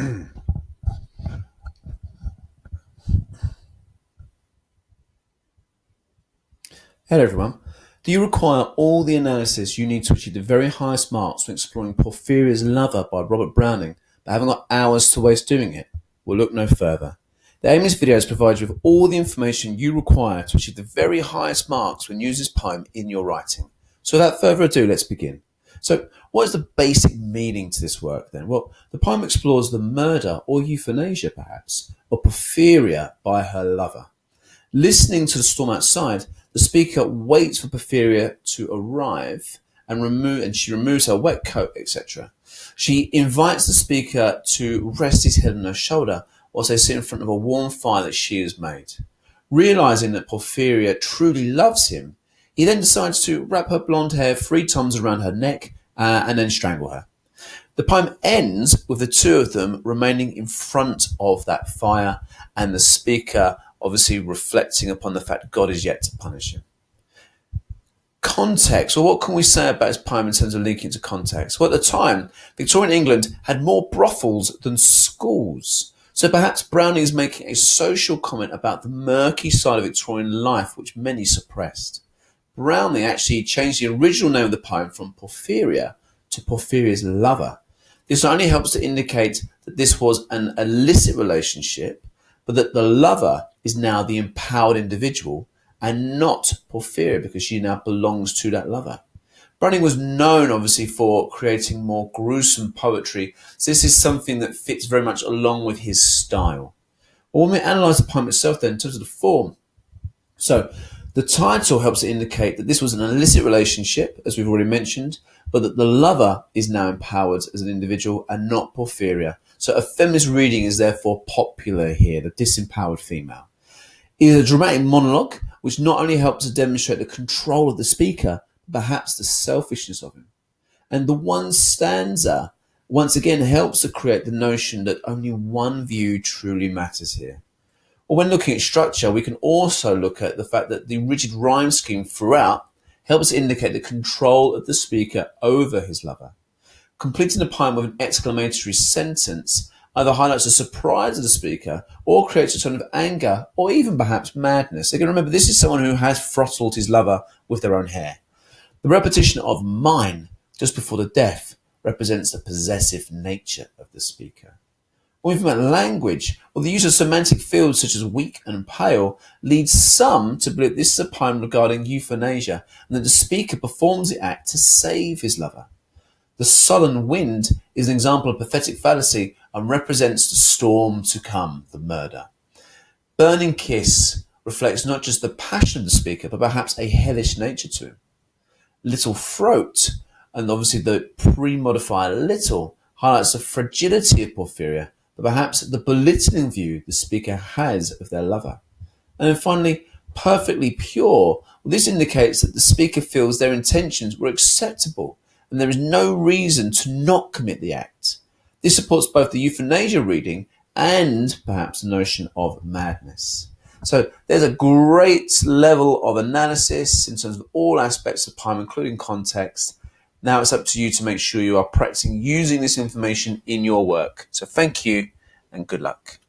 Hello everyone. Do you require all the analysis you need to achieve the very highest marks when exploring Porphyria's Lover by Robert Browning, but haven't got hours to waste doing it? Well, look no further. The aim of this video is to provide you with all the information you require to achieve the very highest marks when using this poem in your writing. So without further ado, let's begin. So what is the basic meaning to this work then? Well, the poem explores the murder or euthanasia perhaps of Porphyria by her lover. Listening to the storm outside, the speaker waits for Porphyria to arrive and she removes her wet coat, etc. She invites the speaker to rest his head on her shoulder whilst they sit in front of a warm fire that she has made. Realizing that Porphyria truly loves him, he then decides to wrap her blonde hair 3 times around her neck and then strangle her. The poem ends with the two of them remaining in front of that fire and the speaker obviously reflecting upon the fact God is yet to punish him. Context, or what can we say about his poem in terms of linking it to context? Well, at the time, Victorian England had more brothels than schools. So perhaps Browning is making a social comment about the murky side of Victorian life, which many suppressed. Browning actually changed the original name of the poem from Porphyria to Porphyria's Lover. This not only helps to indicate that this was an illicit relationship, but that the lover is now the empowered individual and not Porphyria because she now belongs to that lover. Browning was known obviously for creating more gruesome poetry, so this is something that fits very much along with his style. Well, when we analyse the poem itself then in terms of the form, so the title helps to indicate that this was an illicit relationship, as we've already mentioned, but that the lover is now empowered as an individual and not Porphyria. So a feminist reading is therefore popular here, the disempowered female. It is a dramatic monologue, which not only helps to demonstrate the control of the speaker, but perhaps the selfishness of him. And the one stanza, once again, helps to create the notion that only one view truly matters here. Or when looking at structure, we can also look at the fact that the rigid rhyme scheme throughout helps indicate the control of the speaker over his lover. Completing the poem with an exclamatory sentence either highlights the surprise of the speaker or creates a tone of anger or even perhaps madness. Again, remember, this is someone who has throttled his lover with their own hair. The repetition of mine just before the death represents the possessive nature of the speaker. When we think about language, well, the use of semantic fields such as weak and pale leads some to believe this is a poem regarding euthanasia and that the speaker performs the act to save his lover. The sullen wind is an example of pathetic fallacy and represents the storm to come, the murder. Burning kiss reflects not just the passion of the speaker, but perhaps a hellish nature to him. Little throat, and obviously the pre-modifier little, highlights the fragility of Porphyria, but perhaps the belittling view the speaker has of their lover. And then finally, perfectly pure. Well, this indicates that the speaker feels their intentions were acceptable and there is no reason to not commit the act. This supports both the euthanasia reading and perhaps the notion of madness. So there's a great level of analysis in terms of all aspects of poem, including context. Now it's up to you to make sure you are practicing using this information in your work. So thank you and good luck.